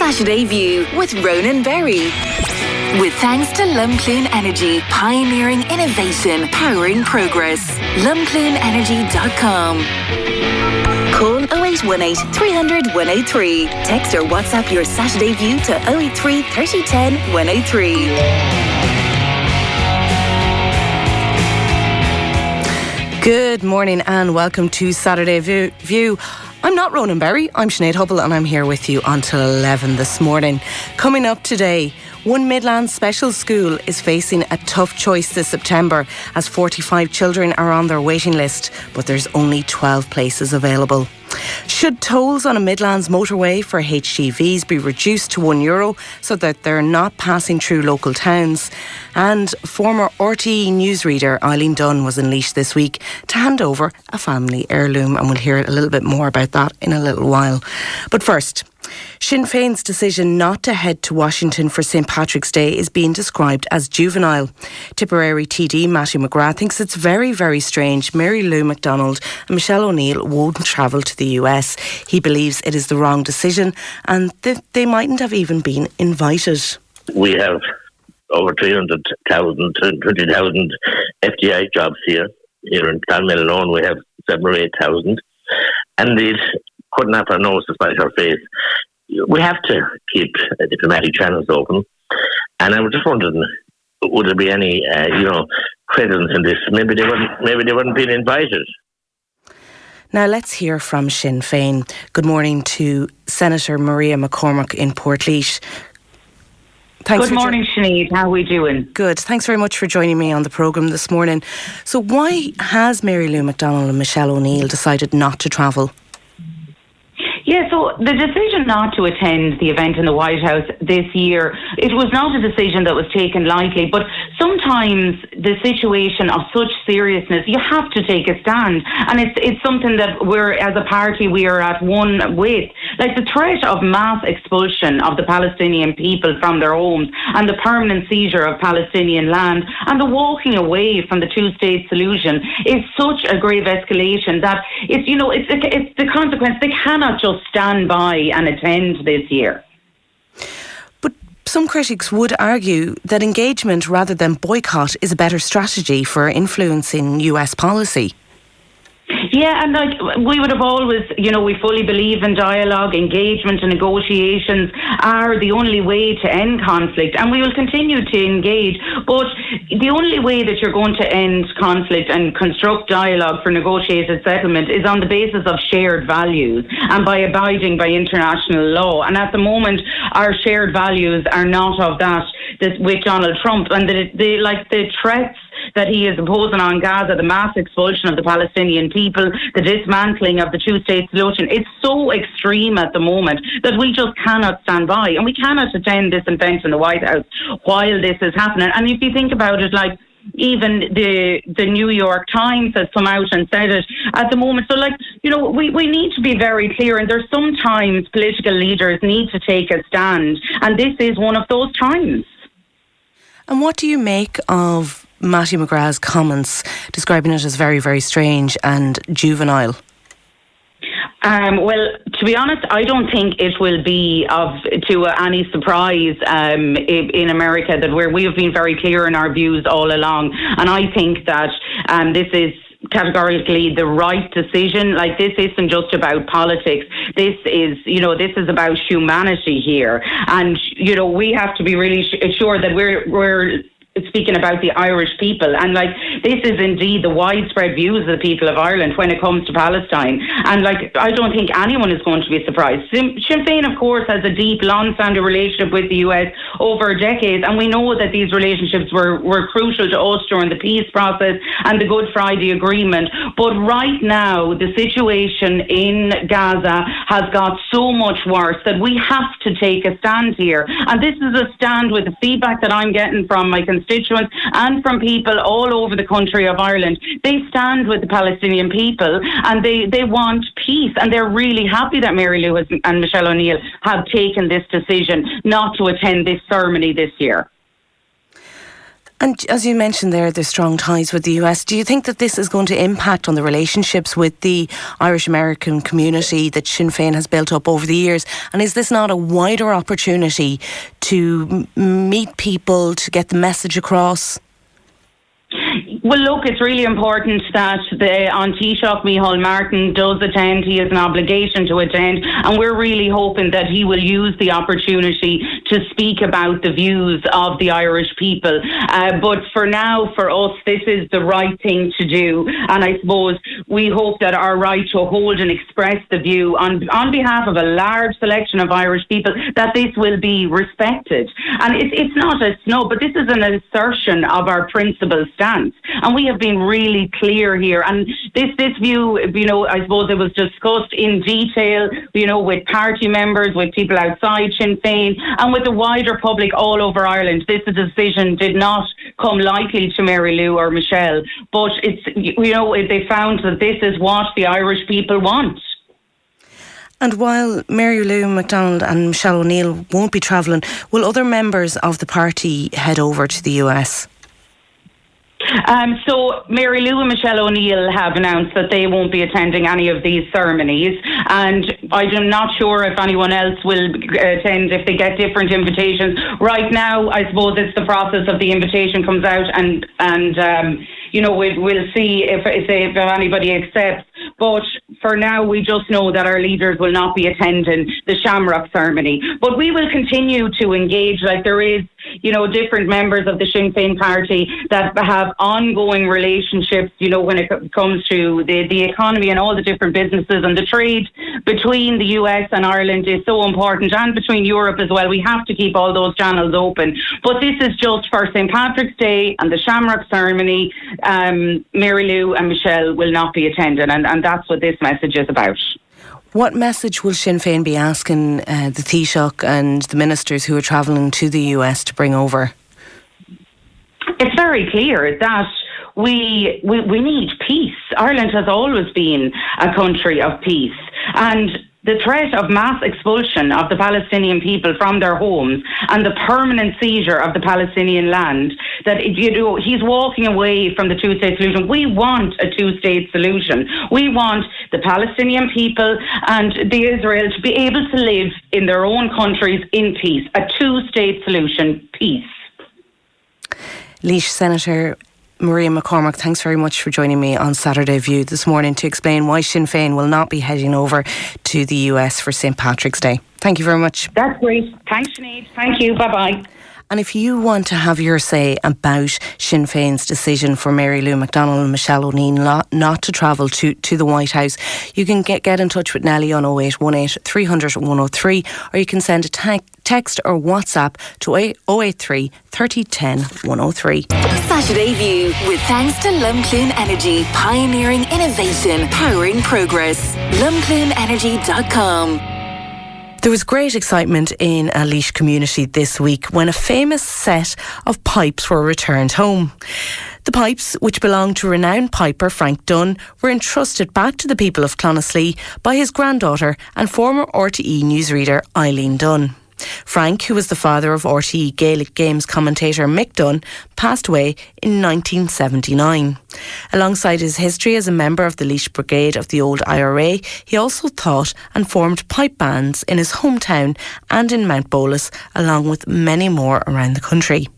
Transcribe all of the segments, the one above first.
Saturday View with Ronan Berry. With thanks to Lumcloon Energy, pioneering innovation, powering progress. LumcloonEnergy.com. Call 0818 300 103. Text or WhatsApp your Saturday View to 083 3010 103. Good morning and welcome to Saturday View. I'm not Ronan Berry, I'm Sinéad Hubble and I'm here with you until 11 this morning. Coming up today, one Midlands special school is facing a tough choice this September as 45 children are on their waiting list, but there's only 12 places available. Should tolls on a Midlands motorway for HGVs be reduced to €1 so that they're not passing through local towns? And former RTE newsreader Eileen Dunn was unleashed this week to hand over a family heirloom, and we'll hear a little bit more about that in a little while. But first, Sinn Féin's decision not to head to Washington for St Patrick's Day is being described as juvenile. Tipperary TD Matthew McGrath thinks it's very, very strange Mary Lou McDonald and Michelle O'Neill won't travel to the US. He believes it is the wrong decision and they mightn't have even been invited. We have over 300,000, 20,000 FDI jobs here. Here in Clonmel alone we have 7,000 or 8,000. And these couldn't have our nose despite our face. We have to keep diplomatic channels open. And I was just wondering, would there be any, credence in this? Maybe they weren't being invited. Now let's hear from Sinn Féin. Good morning to Senator Maria McCormack in Portlaoise. Good morning, Sinead. How are we doing? Good. Thanks very much for joining me on the programme this morning. So why has Mary Lou McDonald and Michelle O'Neill decided not to travel? Yeah, so the decision not to attend the event in the White House this year, it was not a decision that was taken lightly, but sometimes the situation of such seriousness, you have to take a stand. And it's something that as a party, we are at one with. Like the threat of mass expulsion of the Palestinian people from their homes and the permanent seizure of Palestinian land and the walking away from the two-state solution is such a grave escalation that it's the consequence. They cannot just stand by and attend this year. But some critics would argue that engagement rather than boycott is a better strategy for influencing US policy. Yeah, and we would have always, we fully believe in dialogue, engagement and negotiations are the only way to end conflict, and we will continue to engage. But the only way that you're going to end conflict and construct dialogue for negotiated settlement is on the basis of shared values and by abiding by international law. And at the moment, our shared values are not of that with Donald Trump, and the threats that he is imposing on Gaza, the mass expulsion of the Palestinian people, the dismantling of the two-state solution, it's so extreme at the moment that we just cannot stand by, and we cannot attend this event in the White House while this is happening. And if you think about it, even the New York Times has come out and said it at the moment. So, we need to be very clear, and there's sometimes political leaders need to take a stand, and this is one of those times. And what do you make of Matthew McGrath's comments describing it as very, very strange and juvenile? Well, to be honest, I don't think it will be to any surprise in America that we have been very clear in our views all along, and I think that this is categorically the right decision. This isn't just about politics. This is about humanity here, and we have to be really sure that we're speaking about the Irish people, and this is indeed the widespread views of the people of Ireland when it comes to Palestine, and I don't think anyone is going to be surprised. Sinn Féin, of course, has a deep, long-standing relationship with the US over decades, and we know that these relationships were crucial to us during the peace process and the Good Friday Agreement. But right now, the situation in Gaza has got so much worse that we have to take a stand here, and this is a stand with the feedback that I'm getting from my constituents and from people all over the country of Ireland. They stand with the Palestinian people and they want peace, and they're really happy that Mary Lou and Michelle O'Neill have taken this decision not to attend this ceremony this year. And as you mentioned there, there's strong ties with the US. Do you think that this is going to impact on the relationships with the Irish-American community that Sinn Féin has built up over the years? And is this not a wider opportunity to meet people, to get the message across? Well, look, it's really important that on Taoiseach Micheál Martin does attend. He has an obligation to attend, and we're really hoping that he will use the opportunity to speak about the views of the Irish people. But for now, for us, this is the right thing to do, and I suppose we hope that our right to hold and express the view on behalf of a large selection of Irish people, that this will be respected. And it's not a snub, but this is an assertion of our principal stance. And we have been really clear here. And this view, I suppose it was discussed in detail, with party members, with people outside Sinn Féin, and with the wider public all over Ireland. This decision did not come lightly to Mary Lou or Michelle, but they found that this is what the Irish people want. And while Mary Lou McDonald and Michelle O'Neill won't be travelling, will other members of the party head over to the US? So Mary Lou and Michelle O'Neill have announced that they won't be attending any of these ceremonies, and I'm not sure if anyone else will attend if they get different invitations. Right now, I suppose it's the process of the invitation comes out, and we'll see if anybody accepts. But for now, we just know that our leaders will not be attending the Shamrock ceremony. But we will continue to engage. Like, there is, different members of the Sinn Féin party that have ongoing relationships, when it comes to the economy and all the different businesses, and the trade between the US and Ireland is so important, and between Europe as well. We have to keep all those channels open. But this is just for St. Patrick's Day and the Shamrock ceremony. Mary Lou and Michelle will not be attending, and that's what this message is about. What message will Sinn Féin be asking the Taoiseach and the ministers who are travelling to the US to bring over? It's very clear that we need peace. Ireland has always been a country of peace, and the threat of mass expulsion of the Palestinian people from their homes and the permanent seizure of the Palestinian land, that he's walking away from the two-state solution. We want a two-state solution. We want the Palestinian people and the Israel to be able to live in their own countries in peace. A two-state solution, peace. Laois Senator Maria McCormack, thanks very much for joining me on Saturday View this morning to explain why Sinn Féin will not be heading over to the US for St. Patrick's Day. Thank you very much. That's great. Thanks, Sinead. Thank you. Bye-bye. And if you want to have your say about Sinn Féin's decision for Mary Lou McDonald and Michelle O'Neill not to travel to the White House, you can get in touch with Nellie on 0818 300 103, or you can send a text or WhatsApp to 083 30 10 103. Saturday View, with thanks to Lumcloon Energy, pioneering innovation, powering progress. LumcloonEnergy.com. There was great excitement in a Laois community this week when a famous set of pipes were returned home. The pipes, which belonged to renowned piper Frank Dunn, were entrusted back to the people of Clonaslee by his granddaughter and former RTE newsreader Eileen Dunn. Frank, who was the father of RTE Gaelic Games commentator Mick Dunn, passed away in 1979. Alongside his history as a member of the Laois Brigade of the old IRA, he also taught and formed pipe bands in his hometown and in Mount Bolus, along with many more around the country.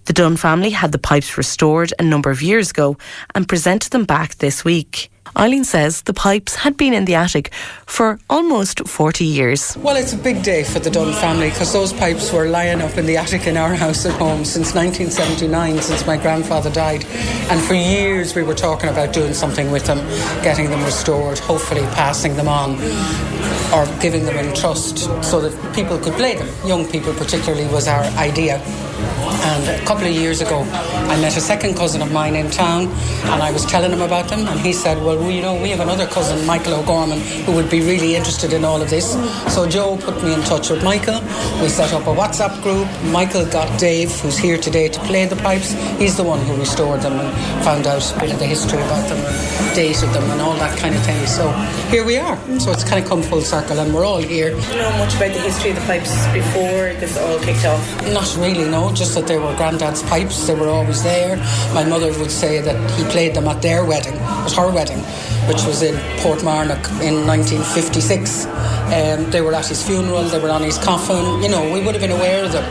The Dunn family had the pipes restored a number of years ago and presented them back this week. Eileen says the pipes had been in the attic for almost 40 years. Well, it's a big day for the Dunn family because those pipes were lying up in the attic in our house at home since 1979, since my grandfather died. And for years we were talking about doing something with them, getting them restored, hopefully passing them on or giving them in trust so that people could play them. Young people particularly was our idea. And a couple of years ago I met a second cousin of mine in town and I was telling him about them, and he said, well, we have another cousin, Michael O'Gorman, who would be really interested in all of this. So Joe put me in touch with Michael. We set up a WhatsApp group. Michael got Dave, who's here today, to play the pipes. He's the one who restored them and found out a bit of the history about them and dated them and all that kind of thing. So here we are. So it's kind of come full circle. circle, and we're all here. Do you know much about the history of the pipes before this all kicked off? Not really, no, just that they were Grandad's pipes. They were always there. My mother would say that he played them at their wedding, at her wedding, which was in Portmarnock in 1956. They were at his funeral, they were on his coffin. You know, we would have been aware of them.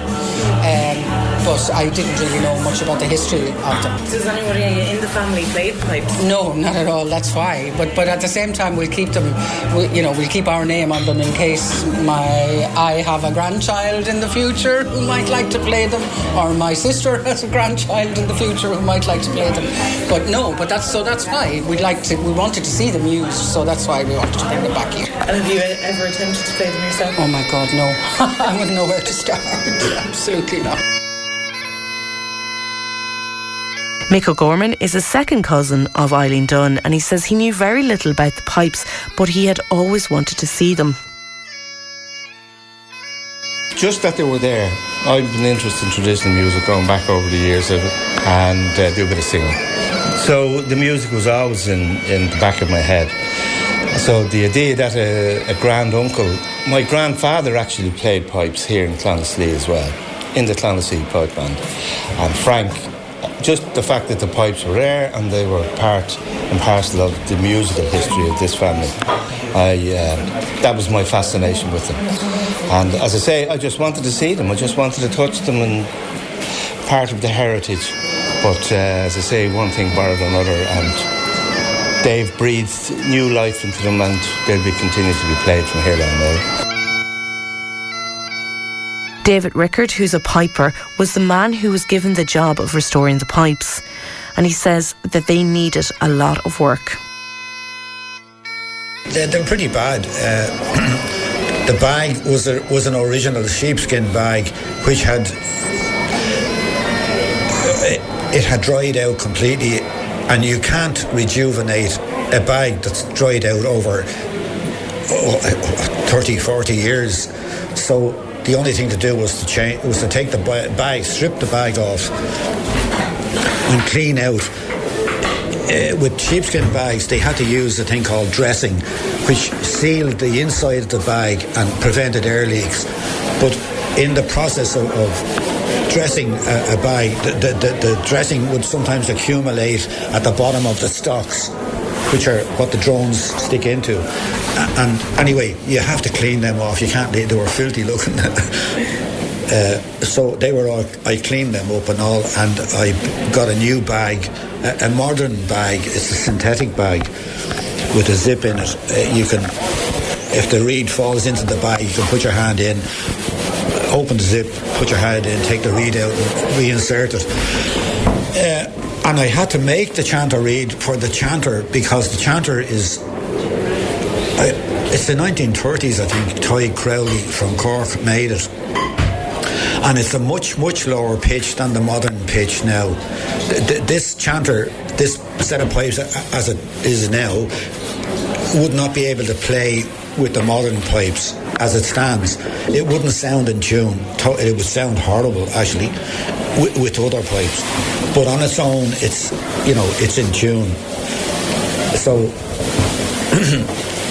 But I didn't really know much about the history of them. Does anybody in the family play the pipes? No, not at all. That's why. But at the same time, we'll keep them. We'll keep our name on them in case I have a grandchild in the future who might like to play them, or my sister has a grandchild in the future who might like to play them. But that's why we wanted to see them used. So that's why we wanted to bring them back here. And have you ever attempted to play them yourself? Oh my God, no! I wouldn't know where to start. Absolutely not. Mick O'Gorman is a second cousin of Eileen Dunn, and he says he knew very little about the pipes, but he had always wanted to see them. Just that they were there. I've been interested in traditional music going back over the years and do a bit of singing. So the music was always in the back of my head. So the idea that a grand-uncle... My grandfather actually played pipes here in Clonaslee as well, in the Clonaslee Pipe Band. And Frank... Just the fact that the pipes were there and they were part and parcel of the musical history of this family, that was my fascination with them. And as I say, I just wanted to see them. I just wanted to touch them and part of the heritage. But as I say, one thing borrowed another, and they've breathed new life into them, and they'll be continued to be played from here down there. David Rickard, who's a piper, was the man who was given the job of restoring the pipes, and he says that they needed a lot of work. They were pretty bad. The bag was an original sheepskin bag, which had dried out completely, and you can't rejuvenate a bag that's dried out over 30, 40 years. So the only thing to do was to take the bag, strip the bag off, and clean out. With sheepskin bags, they had to use a thing called dressing, which sealed the inside of the bag and prevented air leaks. But in the process of dressing a bag, the dressing would sometimes accumulate at the bottom of the stocks, which are what the drones stick into. And anyway, you have to clean them off. You can't. They were filthy looking. So they were all. I cleaned them up and all, and I got a new bag, a modern bag. It's a synthetic bag with a zip in it. You can, if the reed falls into the bag, you can put your hand in, open the zip, put your hand in, take the reed out, and reinsert it. And I had to make the chanter reed for the chanter, because the chanter is... it's the 1930s, I think. Ty Crowley from Cork made it. And it's a much, much lower pitch than the modern pitch now. This chanter, this set of pipes as it is now, would not be able to play with the modern pipes as it stands. It wouldn't sound in tune. It would sound horrible, actually, with other pipes. But on its own, it's in tune. So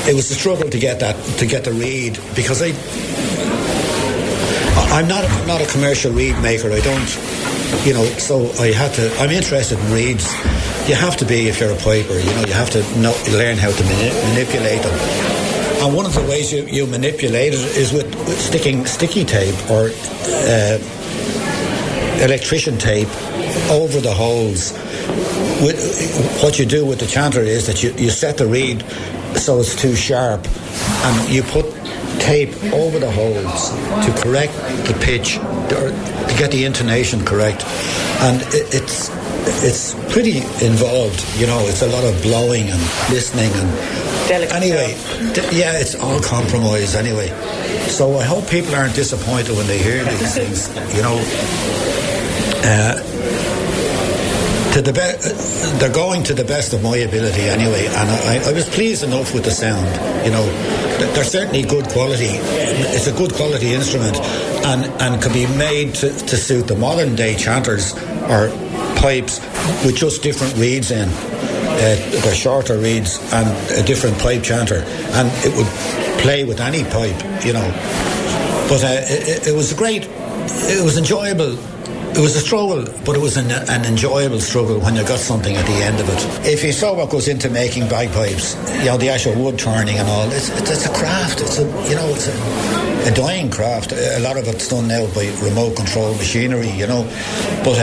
it was a struggle to get the reed, because I'm not a commercial reed maker. I don't, so I had to. I'm interested in reeds. You have to be if you're a piper. You have to learn how to manipulate them. And one of the ways you manipulate it is with sticking sticky tape or electrician tape over the holes. What you do with the chanter is that you set the reed so it's too sharp, and you put tape over the holes to correct the pitch, or to get the intonation correct. And it's pretty involved, it's a lot of blowing and listening and delicate. Anyway, it's all compromise anyway. So I hope people aren't disappointed when they hear these things, they're going to the best of my ability anyway, and I was pleased enough with the sound. They're certainly good quality. It's a good quality instrument, and can be made to suit the modern day chanters or pipes with just different reeds in. They're shorter reeds and a different pipe chanter, and it would play with any pipe, But it was great. It was enjoyable. It was a struggle, but it was an enjoyable struggle when you got something at the end of it. If you saw what goes into making bagpipes, the actual wood turning and all, it's a craft. It's a dying craft. A lot of it's done now by remote control machinery, But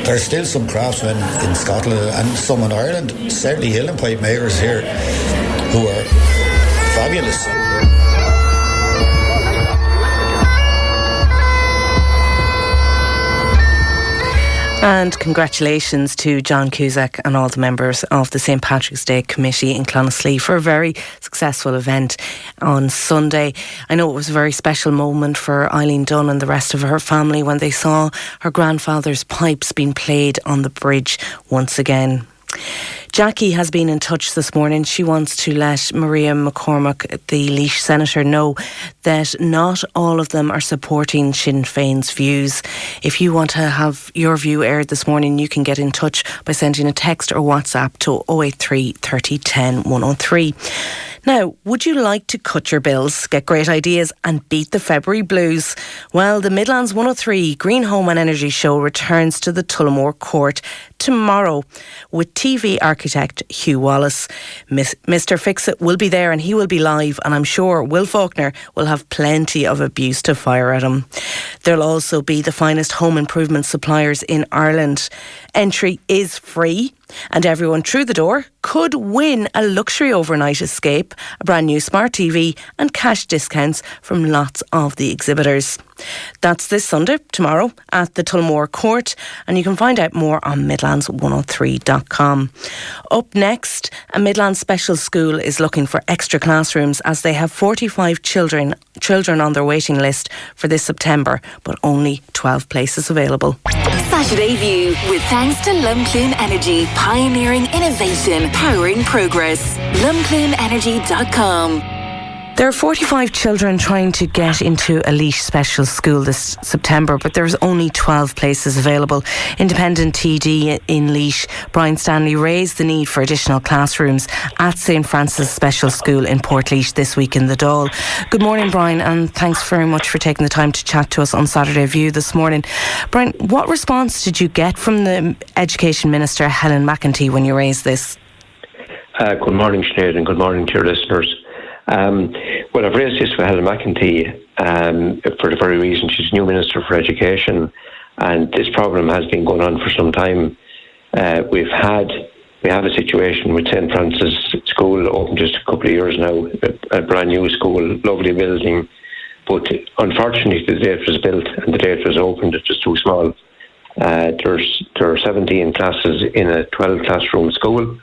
there's still some craftsmen in Scotland and some in Ireland, certainly hill and pipe makers here, who are fabulous. And congratulations to John Cusack and all the members of the St. Patrick's Day Committee in Clonaslee for a very successful event on Sunday. I know it was a very special moment for Eileen Dunn and the rest of her family when they saw her grandfather's pipes being played on the bridge once again. Jackie has been in touch this morning. She wants to let Maria McCormack, the Laois Senator, know that not all of them are supporting Sinn Féin's views. If you want to have your view aired this morning, you can get in touch by sending a text or WhatsApp to 083 30 10 103. Now, would you like to cut your bills, get great ideas and beat the February blues? Well, the Midlands 103 Green Home and Energy Show returns to the Tullamore Court tomorrow with TV architect Hugh Wallace. Mr. Fix-It will be there and he will be live, and I'm sure Will Faulkner will have plenty of abuse to fire at him. There'll also be the finest home improvement suppliers in Ireland. Entry is free and everyone through the door could win a luxury overnight escape, a brand new smart TV and cash discounts from lots of the exhibitors. That's this Sunday, tomorrow, at the Tullamore Court, and you can find out more on midlands103.com. Up next, a Midlands Special School is looking for extra classrooms as they have 45 children on their waiting list for this September, but only 12 places available. Saturday View, with thanks to Lumcloon Energy, pioneering innovation, powering progress. lumcloonenergy.com. There are 45 children trying to get into a Laois Special School this September, but there's only 12 places available. Independent TD in Laois, Brian Stanley, raised the need for additional classrooms at St. Francis Special School in Portlaoise this week in the Dáil. Good morning, Brian, and thanks very much for taking the time to chat to us on Saturday View this morning. Brian, what response did you get from the Education Minister, Helen McEntee, when you raised this? Good morning, Sinead, and good morning to your listeners. Well, I've raised this with Helen McEntee for the very reason she's new Minister for Education, and this problem has been going on for some time. We have a situation with St. Francis School, open just a couple of years now, a brand new school, lovely building, but unfortunately the date it was built and the date it was opened, it was too small. There are 17 classes in a 12 classroom school.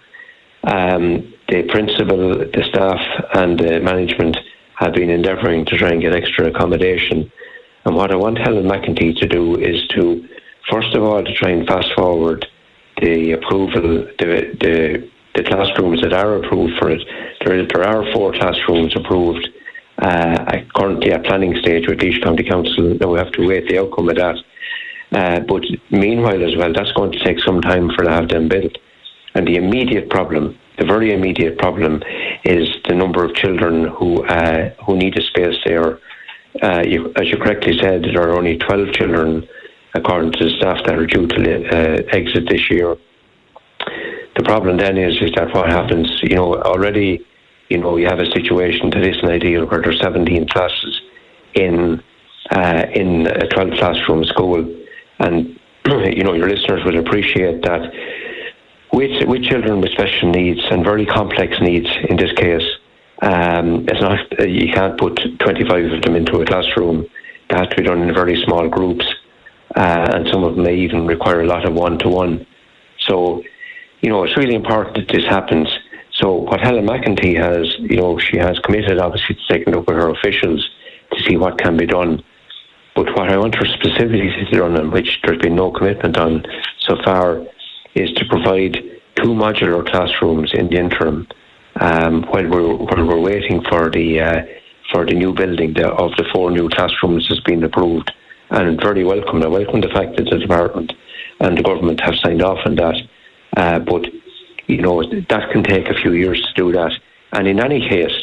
The principal, the staff and the management have been endeavouring to try and get extra accommodation. And what I want Helen McEntee to do is to, first of all, to try and fast forward the approval, the classrooms that are approved for it. There are 4 classrooms approved currently at planning stage with Laois County Council. Now we have to wait the outcome of that. But meanwhile as well, that's going to take some time for to have them built. And the very immediate problem is the number of children who need a space there. As you correctly said, there are only 12 children, according to the staff, that are due to exit this year. The problem then is that what happens, already, you have a situation that isn't ideal where there's 17 classes in a 12 classroom school. And, your listeners will appreciate that with children with special needs and very complex needs in this case, it's not, you can't put 25 of them into a classroom. They have to be done in very small groups, and some of them may even require a lot of one-to-one. So, it's really important that this happens. So what Helen McEntee has, she has committed obviously to taking up with her officials to see what can be done. But what I want her specifically to do, on which there's been no commitment on so far, is to provide 2 modular classrooms in the interim while we're waiting for the new building of the 4 new classrooms has been approved. And very welcome. I welcome the fact that the department and the government have signed off on that. But that can take a few years to do that. And in any case,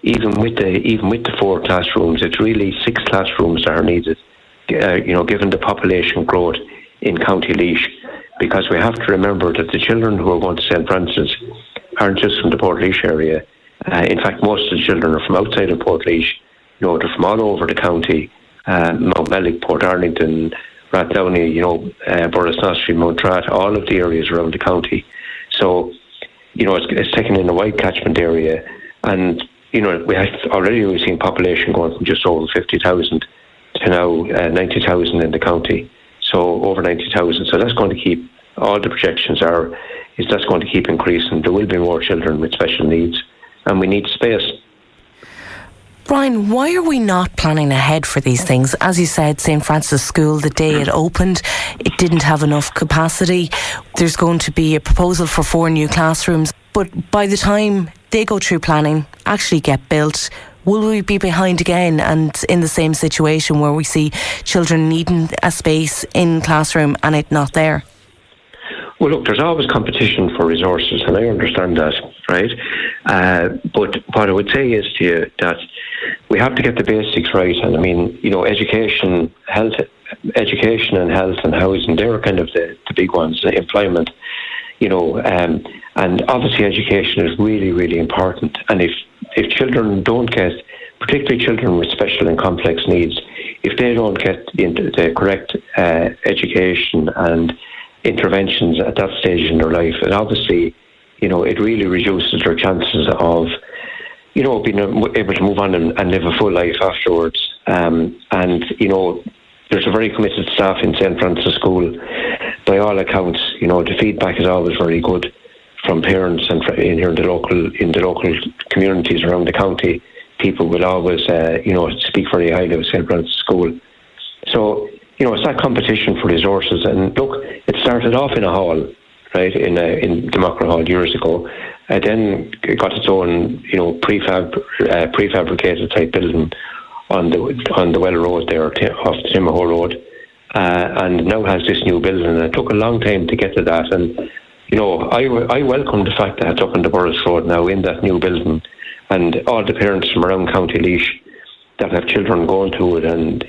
even with the 4 classrooms, it's really 6 classrooms that are needed. Given the population growth in County Laois, because we have to remember that the children who are going to St. Francis aren't just from the Portlaoise area. In fact, most of the children are from outside of Portlaoise. They're from all over the county, Mountmellick, Port Arlington, Rathdowney, Borrisnostre, Montrat, all of the areas around the county. So, it's taken in a wide catchment area, and we've seen population going from just over 50,000 to now 90,000 in the county. So over 90,000. So that's going to keep, all the projections that's going to keep increasing. There will be more children with special needs, and we need space. Brian, why are we not planning ahead for these things? As you said, St. Francis School, the day it opened, it didn't have enough capacity. There's going to be a proposal for 4 new classrooms. But by the time they go through planning, actually get built, will we be behind again and in the same situation where we see children needing a space in classroom and it not there? Well, look, there's always competition for resources, and I understand that, right? But what I would say is to you that we have to get the basics right. And I mean, education and health and housing, they're kind of the big ones, employment, and obviously education is really, really important. And if children don't get, particularly children with special and complex needs, if they don't get the correct education and interventions at that stage in their life, and obviously, it really reduces their chances of, being able to move on and live a full life afterwards. And there's a very committed staff in St. Francis School. By all accounts, the feedback is always very good from parents and in the local communities around the county. People will always, speak very highly of St. Francis School. So, it's that competition for resources. And look, it started off in a hall, right, in Democrat Hall years ago. Then it got its own, prefabricated type building on the Well Road there, off the Timahoe Road, and now has this new building. And it took a long time to get to that. And I welcome the fact that it's up on the Burris Road now in that new building, and all the parents from around County Laois that have children going to it, and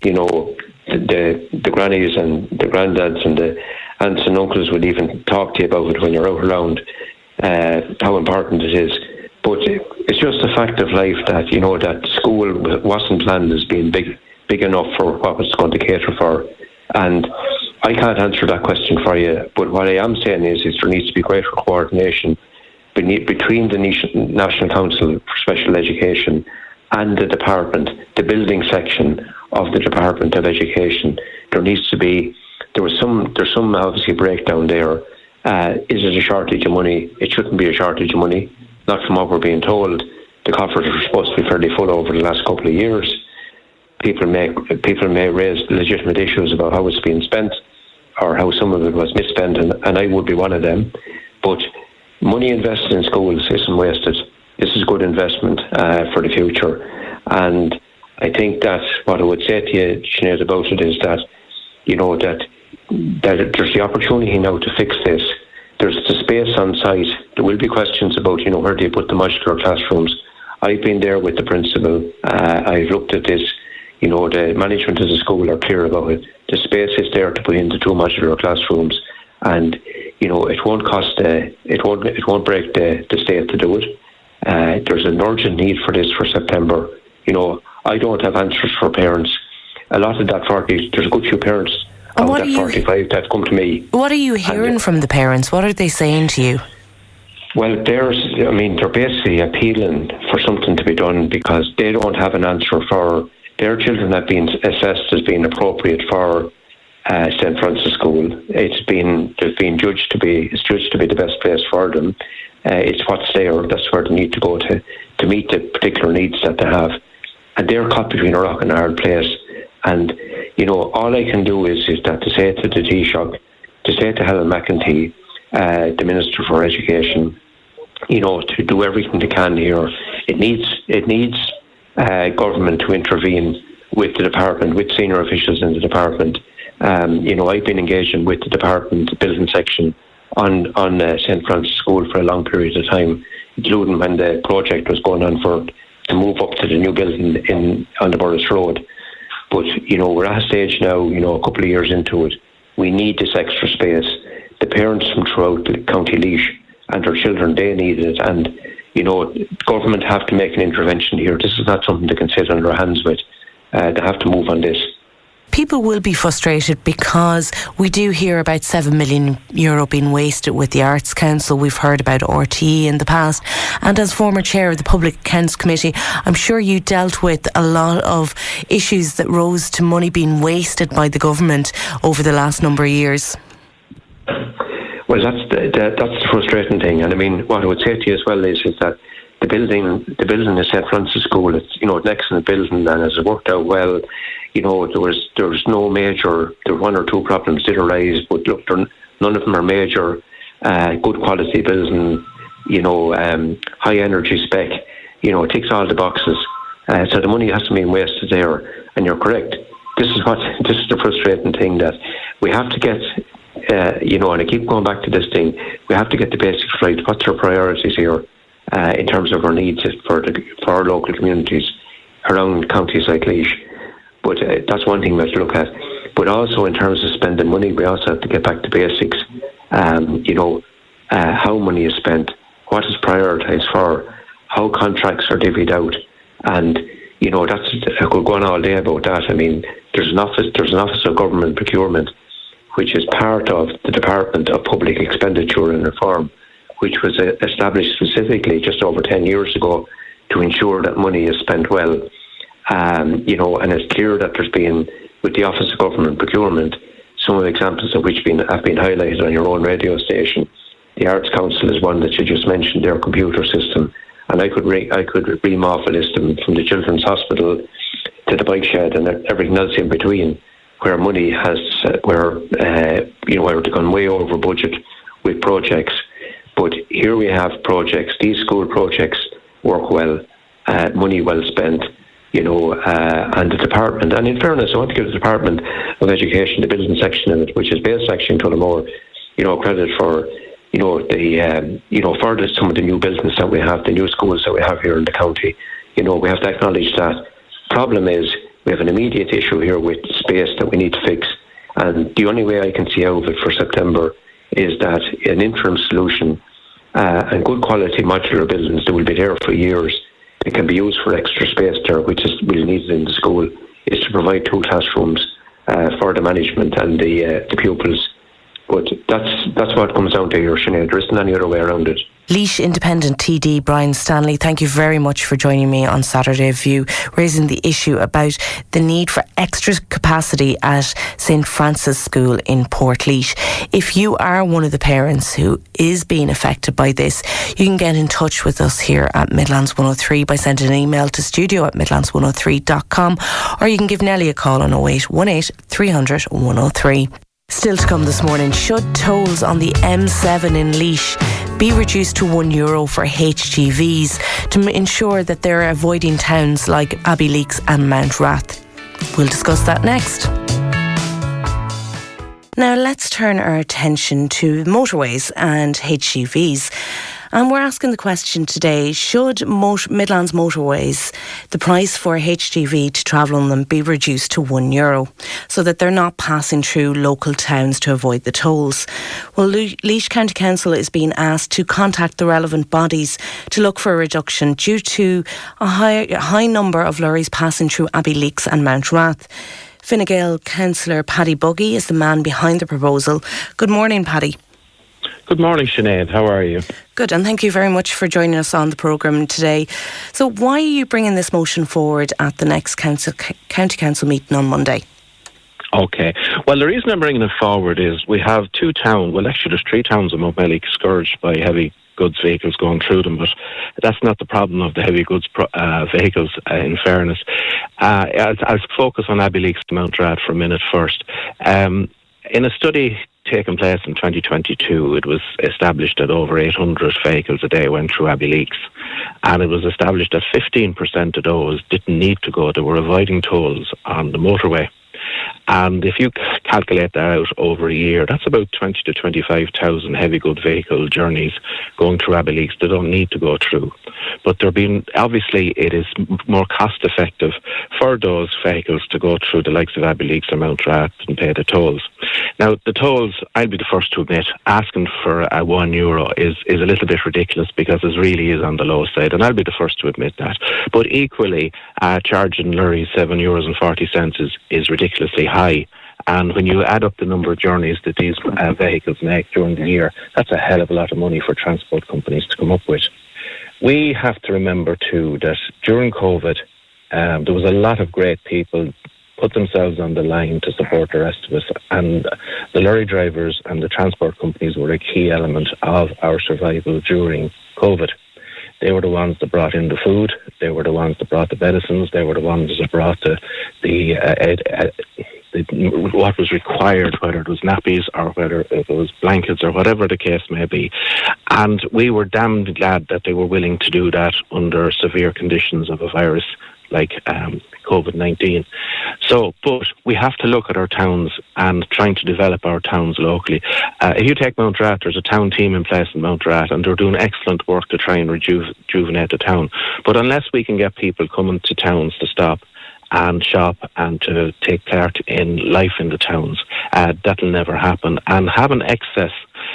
the grannies and the granddads and the aunts and uncles would even talk to you about it when you're out around, how important it is. But it's just a fact of life that that school wasn't planned as being big enough for what it's going to cater for, and I can't answer that question for you. But what I am saying is there needs to be greater coordination between the National Council for Special Education and the department, the building section of the Department of Education. There's some obviously breakdown there. Is it a shortage of money? It shouldn't be a shortage of money. Not from what we're being told. The coffers are supposed to be fairly full over the last couple of years. People may raise legitimate issues about how it's being spent or how some of it was misspent, and I would be one of them. But money invested in schools isn't wasted. This is good investment for the future. And I think that what I would say to you, Sinead, about it is that, that there's the opportunity now to fix this. There's the space on site. There will be questions about, where do you put the modular classrooms? I've been there with the principal. I've looked at this. The management of the school are clear about it. The space is there to put in the 2 modular classrooms, and it won't cost. It won't break the state to do it. There's an urgent need for this for September. I don't have answers for parents. A lot of that 40. There's a good few parents out of that 45 that come to me. What are you hearing from the parents? What are they saying to you? Well, they're basically appealing for something to be done because they don't have an answer for their children have been assessed as being appropriate for St. Francis School. It's judged to be the best place for them. It's what's there. That's where they need to go to meet the particular needs that they have. And they're caught between a rock and a hard place. And all I can do is that to say to the Taoiseach, to say to Helen McEntee, the Minister for Education, to do everything they can here. It needs government to intervene with the department, with senior officials in the department. I've been engaging with the department, the building section on St. Francis School for a long period of time, including when the project was going on for to move up to the new building on the Burris Road. But, we're at a stage now, a couple of years into it, we need this extra space. The parents from throughout the County Laois and their children, they need it. And, government have to make an intervention here. This is not something they can sit on their hands with. They have to move on this. People will be frustrated because we do hear about €7 million being wasted with the Arts Council. We've heard about RTE in the past. And as former chair of the Public Accounts Committee, I'm sure you dealt with a lot of issues that rose to money being wasted by the government over the last number of years. Well, that's the frustrating thing. And I mean, what I would say to you as well is that the building is St. Francis School. It's, an excellent building, and as it worked out well, there was no major. There were one or two problems did arise, but look, none of them are major. Good quality building, high energy spec. It ticks all the boxes. So the money hasn't been wasted there. And you're correct. This is the frustrating thing, that we have to get. And I keep going back to this thing. We have to get the basics right. What's our priorities here in terms of our needs for our local communities around counties like Laois? But that's one thing we have to look at. But also in terms of spending money, we also have to get back to basics. How money is spent, what is prioritised for, how contracts are divvied out, and I could go on all day about that. I mean, there's an office of government procurement, which is part of the Department of Public Expenditure and Reform, which was established specifically just over 10 years ago to ensure that money is spent well. And it's clear that there's been, with the Office of Government Procurement, some of the examples of which have been highlighted on your own radio station. The Arts Council is one that you just mentioned, their computer system. And I could ream off a list from the Children's Hospital to the bike shed and everything else in between, where money has, where they've gone way over budget with projects. But here we have projects, these school projects work well, money well spent, and the department. And in fairness, I want to give the Department of Education, the building section of it, which is based actually in Tullamore, credit for, for some of the new buildings that we have, the new schools that we have here in the county. We have to acknowledge that. Problem is, we have an immediate issue here with space that we need to fix. And the only way I can see out of it for September is that an interim solution and good quality modular buildings that will be there for years, that can be used for extra space there, which is really needed in the school, is to provide 2 classrooms for the management and the pupils. But that's what it comes down to here, Sinead. There isn't any other way around it. Laois Independent TD Brian Stanley, thank you very much for joining me on Saturday View, raising the issue about the need for extra capacity at St Francis School in Portlaoise. If you are one of the parents who is being affected by this, you can get in touch with us here at Midlands 103 by sending an email to studio@midlands103.com, or you can give Nellie a call on 0818 300 103. Still to come this morning, should tolls on the M7 in Laois be reduced to €1 for HGVs to ensure that they're avoiding towns like Abbeyleix and Mount Rath? We'll discuss that next. Now let's turn our attention to motorways and HGVs. And we're asking the question today, should Midlands motorways, the price for HGV to travel on them be reduced to €1 so that they're not passing through local towns to avoid the tolls? Well, Laois County Council is being asked to contact the relevant bodies to look for a reduction due to a high number of lorries passing through Abbeyleix and Mount Rath. Fine Gael Councillor Paddy Buggy is the man behind the proposal. Good morning, Paddy. Good morning, Sinead. How are you? Good, and thank you very much for joining us on the programme today. So why are you bringing this motion forward at the next County Council meeting on Monday? Okay. Well, the reason I'm bringing it forward is we have 2 towns, well actually there's 3 towns in Montmellic scourged by heavy goods vehicles going through them, but that's not the problem of the heavy goods vehicles, in fairness. I'll focus on Abbeyleix and Mount Rath for a minute first. In a study taken place in 2022, it was established that over 800 vehicles a day went through Abbeyleix, and it was established that 15% of those didn't need to go. They were avoiding tolls on the motorway. And if you calculate that out over a year, that's about 20 to 25,000 heavy good vehicle journeys going through Abbeyleix they don't need to go through. But obviously it is more cost effective for those vehicles to go through the likes of Abbeyleix or Mountrat and pay the tolls. Now, the tolls, I'll be the first to admit, asking for €1 is a little bit ridiculous because it really is on the low side, and I'll be the first to admit that. But equally, charging lorries €7.40 is ridiculously high. And when you add up the number of journeys that these vehicles make during the year, that's a hell of a lot of money for transport companies to come up with. We have to remember too that during COVID, there was a lot of great people put themselves on the line to support the rest of us, and the lorry drivers and the transport companies were a key element of our survival during COVID. They were the ones that brought in the food, they were the ones that brought the medicines, they were the ones that brought what was required, whether it was nappies or whether it was blankets or whatever the case may be. And we were damned glad that they were willing to do that under severe conditions of a virus like COVID-19. But we have to look at our towns and trying to develop our towns locally. If you take Mountrat, there's a town team in place in Mountrat, and they're doing excellent work to try and rejuvenate the town. But unless we can get people coming to towns to stop and shop and to take part in life in the towns, that'll never happen. And having excess,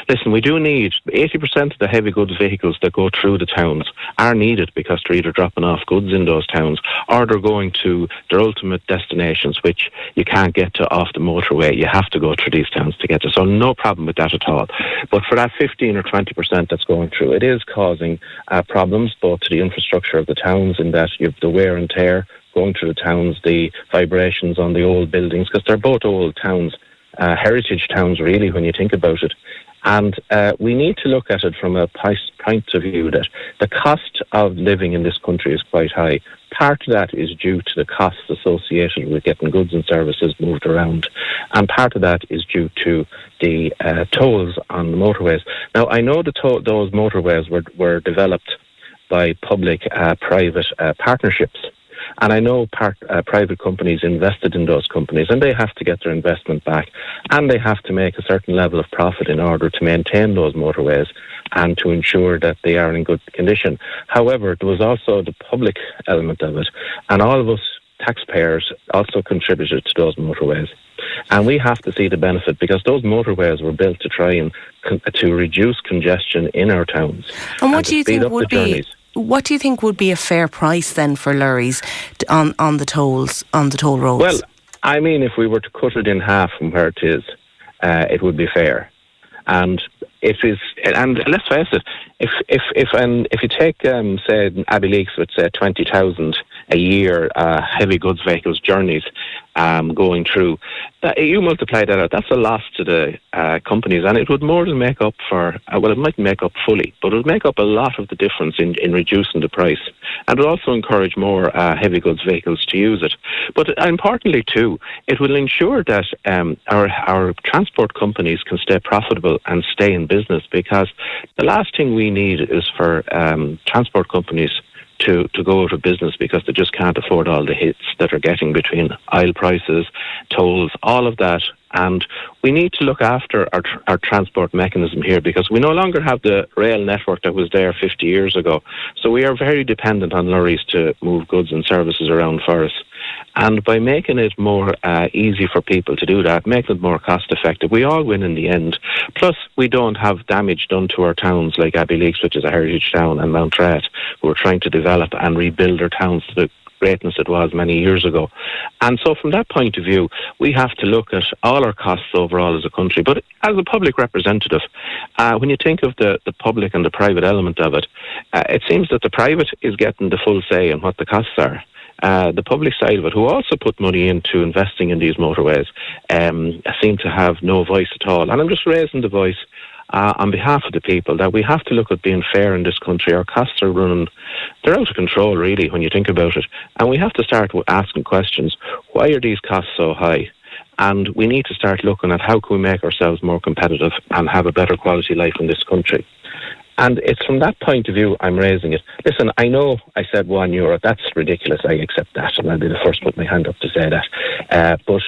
listen, we do need 80% of the heavy goods vehicles that go through the towns are needed because they're either dropping off goods in those towns or they're going to their ultimate destinations, which you can't get to off the motorway. You have to go through these towns to get to. So no problem with that at all. But for that 15 or 20% that's going through, it is causing problems both to the infrastructure of the towns in that you have the wear and tear going through the towns, the vibrations on the old buildings, because they're both old towns, heritage towns really when you think about it. And we need to look at it from a point of view that the cost of living in this country is quite high. Part of that is due to the costs associated with getting goods and services moved around. And part of that is due to the tolls on the motorways. Now, I know those motorways were developed by public-private partnerships. And I know private companies invested in those companies, and they have to get their investment back, and they have to make a certain level of profit in order to maintain those motorways and to ensure that they are in good condition. However, there was also the public element of it, and all of us taxpayers also contributed to those motorways. And we have to see the benefit because those motorways were built to try and to reduce congestion in our towns. And what do you think would be? What do you think would be a fair price then for lorries on the tolls, on the toll roads? Well, I mean, if we were to cut it in half from where it is, it would be fair. And it is, and let's face it, if you take say Abbeyleix with say 20,000 a year heavy goods vehicles journeys going through, you multiply that out, that's a loss to the companies, and it would more than make up for, well, it mightn't make up fully, but it would make up a lot of the difference in reducing the price, and it would also encourage more heavy goods vehicles to use it. But importantly too, it will ensure that our transport companies can stay profitable and stay in business, because the last thing we need is for transport companies to go out of business because they just can't afford all the hits that are getting between oil prices, tolls, all of that. And we need to look after our transport mechanism here because we no longer have the rail network that was there 50 years ago. So we are very dependent on lorries to move goods and services around for us. And by making it more easy for people to do that, making it more cost effective, we all win in the end. Plus, we don't have damage done to our towns like Abbeyleix, which is a heritage town, and Mountrat, who are trying to develop and rebuild their towns to the greatness it was many years ago. And so from that point of view, we have to look at all our costs overall as a country. But as a public representative, when you think of the public and the private element of it, it seems that the private is getting the full say in what the costs are. The public side of it, who also put money into investing in these motorways, seem to have no voice at all. And I'm just raising the voice on behalf of the people that we have to look at being fair in this country. Our costs are running, they're out of control really when you think about it. And we have to start asking questions. Why are these costs so high? And we need to start looking at how can we make ourselves more competitive and have a better quality life in this country. And it's from that point of view I'm raising it. Listen, I know I said €1. That's ridiculous. I accept that. And I'll be the first to put my hand up to say that. But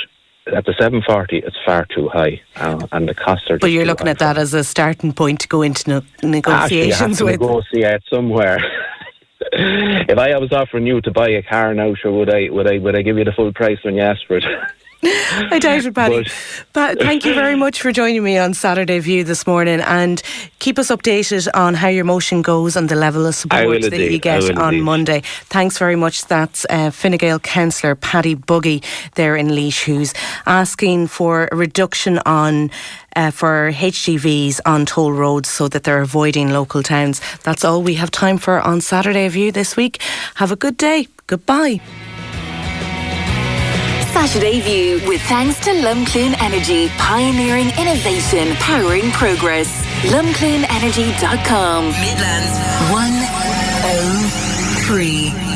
at the 740, it's far too high, and the costs are. But you're looking at that as a starting point to go into negotiations you have with. to negotiate somewhere. If I was offering you to buy a car now, sure, would I give you the full price when you asked for it? I doubt it, Paddy. But thank you very much for joining me on Saturday View this morning, and keep us updated on how your motion goes and the level of support that you get on Monday. Thanks very much. That's Fine Gael councillor Paddy Buggy there in Laois, who's asking for a reduction on for HGVs on toll roads so that they're avoiding local towns. That's all we have time for on Saturday View this week. Have a good day. Goodbye. Saturday View with thanks to Lumcloon Energy, pioneering innovation, powering progress. lumcloonenergy.com. Midlands 103.